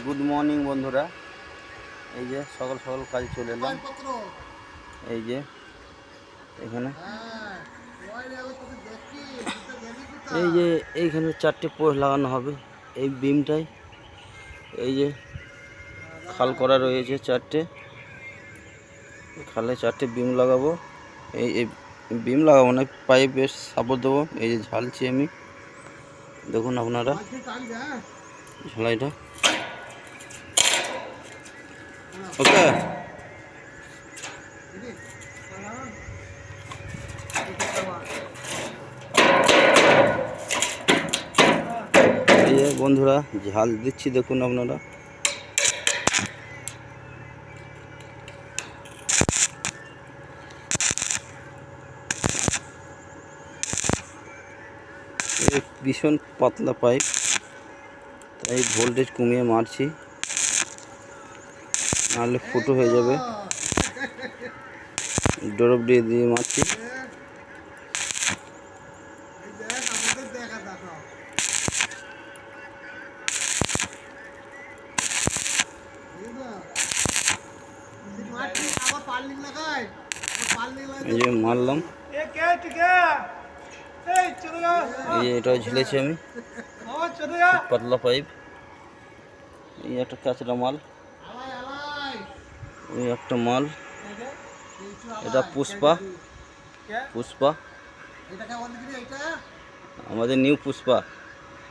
Good morning বন্ধুরা। এই যে সকাল সকাল কাজে চলে এলাম। এই যে এখানে এই যে এইখানে 4টে পোস্ট লাগানো হবে এই বিমটাই। এই যে খাল করা রয়েছে 4টে, খালে 4টে বিম লাগাবো। এই বিম লাগাবো না, পাইপের সাপোর্ট দেবো। এই যে ঝালছি আমি, দেখুন আপনারা ঝালাইটা। ওকে, এই যে বন্ধুরা ঝাল দিচ্ছি, দেখুন আপনারা। ভীষণ পাতলা পাইপ, তাই ভোল্টেজ কমিয়ে মারছি, নাহলে ফুটো হয়ে যাবে। ড্রপ দিয়ে মারছি। এই যে মারলাম, এই যে এটা ঝেলেছি আমি, পাতলা পাইপ। এই একটা কাঁচরা মাল, এই একটা মাল, এটা পুষ্পা, পুষ্পা আমাদের নিউ পুষ্পা।